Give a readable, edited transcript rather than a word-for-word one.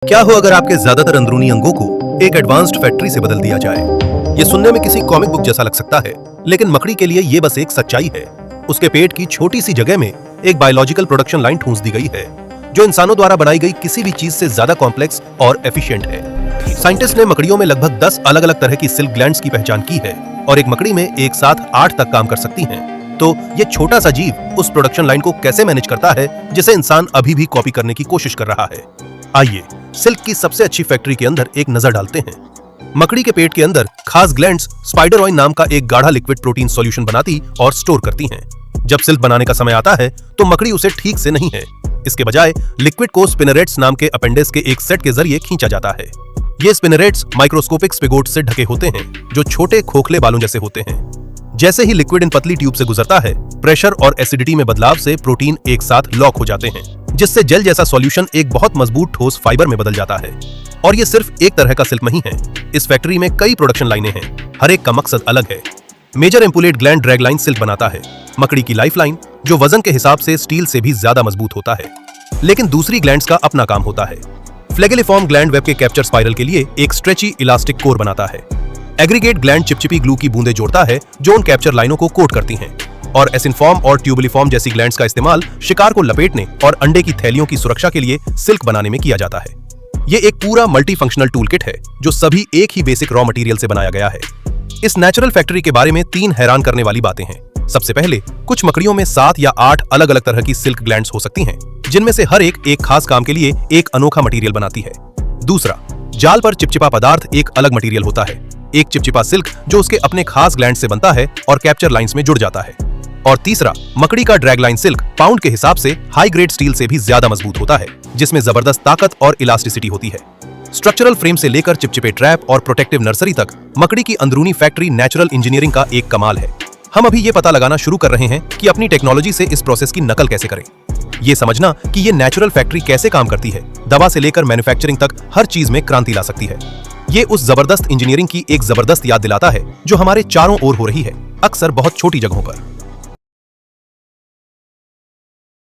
क्या हो अगर आपके ज्यादातर अंदरूनी अंगों को एक एडवांस्ड फैक्ट्री से बदल दिया जाए? ये सुनने में किसी कॉमिक बुक जैसा लग सकता है, लेकिन मकड़ी के लिए ये बस एक सच्चाई है। उसके पेट की छोटी सी जगह में एक बायोलॉजिकल प्रोडक्शन लाइन ठूंस दी गई है, जो इंसानों द्वारा बनाई गई किसी भी चीज से ज्यादा कॉम्प्लेक्स और एफिशिएंट है। साइंटिस्ट ने मकड़ियों में लगभग 10 अलग अलग तरह की सिल्क ग्लैंड्स की पहचान की है और एक मकड़ी में एक साथ 8 तक काम कर सकती हैं। तो ये छोटा सा जीव उस प्रोडक्शन लाइन को कैसे मैनेज करता है जिसे इंसान अभी भी कॉपी करने की कोशिश कर रहा है? आइए सिल्क की सबसे अच्छी फैक्ट्री के अंदर एक नजर डालते हैं। मकड़ी के पेट के अंदर खास ग्लैंड्स स्पाइडर नाम का एक गाढ़ा लिक्विड प्रोटीन सॉल्यूशन बनाती और स्टोर करती हैं। जब सिल्क बनाने का समय आता है तो मकड़ी उसे ठीक से नहीं है, इसके बजाय लिक्विड को स्पिनरेट्स नाम के अपेंडिक्स के एक सेट के जरिए खींचा जाता है। ये स्पिनरेट्स माइक्रोस्कोपिक स्पिगोट से ढके होते हैं, जो छोटे खोखले बालों जैसे होते हैं। जैसे ही लिक्विड इन पतली ट्यूब से गुजरता है, प्रेशर और एसिडिटी में बदलाव से प्रोटीन एक साथ लॉक हो जाते हैं, जिससे जेल जैसा सॉल्यूशन एक बहुत मजबूत ठोस फाइबर में बदल जाता है। और ये सिर्फ एक तरह का सिल्क नहीं है, इस फैक्ट्री में कई प्रोडक्शन लाइनें हैं, हर एक का मकसद अलग है। Major ampullate gland dragline silk बनाता है, मकड़ी की लाइफ लाइन, जो वजन के हिसाब से स्टील से भी ज्यादा मजबूत होता है। लेकिन दूसरी ग्लैंड्स का अपना काम होता है। फ्लेगेलिफॉर्म ग्लैंड वेब के कैप्चर स्पाइरल के लिए एक स्ट्रेची इलास्टिक कोर बनाता है। एग्रीगेट ग्लैंड चिपचिपी ग्लू की बूंदें जोड़ता है, जो उन कैप्चर लाइनों को कोट करती हैं। और एसिनफॉर्म और ट्यूबुलिफॉर्म जैसी ग्लैंड्स का इस्तेमाल शिकार को लपेटने और अंडे की थैलियों की सुरक्षा के लिए सिल्क बनाने में किया जाता है। ये एक पूरा मल्टी फंक्शनल टूल किट है, जो सभी एक ही बेसिक रॉ मटेरियल से बनाया गया है। इस नेचुरल फैक्ट्री के बारे में 3 हैरान करने वाली बातें हैं। सबसे पहले, कुछ मकड़ियों में 7 या 8 अलग अलग तरह की सिल्क ग्लैंड्स हो सकती हैं, जिनमें से हर एक खास काम के लिए एक अनोखा मटेरियल बनाती है। दूसरा, जाल पर चिपचिपा पदार्थ एक अलग मटेरियल होता है, एक चिपचिपा सिल्क जो उसके अपने खास ग्लैंड से बनता है और कैप्चर लाइंस में जुड़ जाता है। और तीसरा, मकड़ी का ड्रैग लाइन सिल्क पाउंड के हिसाब से हाई ग्रेड स्टील से भी ज्यादा मजबूत होता है, जिसमें जबरदस्त ताकत और इलास्टिसिटी होती है। स्ट्रक्चरल फ्रेम से लेकर चिपचिपे ट्रैप और प्रोटेक्टिव नर्सरी तक, मकड़ी की अंदरूनी फैक्ट्री नेचुरल इंजीनियरिंग का एक कमाल है। हम अभी ये पता लगाना शुरू कर रहे हैं कि अपनी टेक्नोलॉजी से इस प्रोसेस की नकल कैसे करें। ये समझना कि ये नेचुरल फैक्ट्री कैसे काम करती है, दवा से लेकर मैन्युफैक्चरिंग तक हर चीज में क्रांति ला सकती है। ये उस जबरदस्त इंजीनियरिंग की एक जबरदस्त याद दिलाता है, जो हमारे चारों ओर हो रही है, अक्सर बहुत छोटी जगहों पर।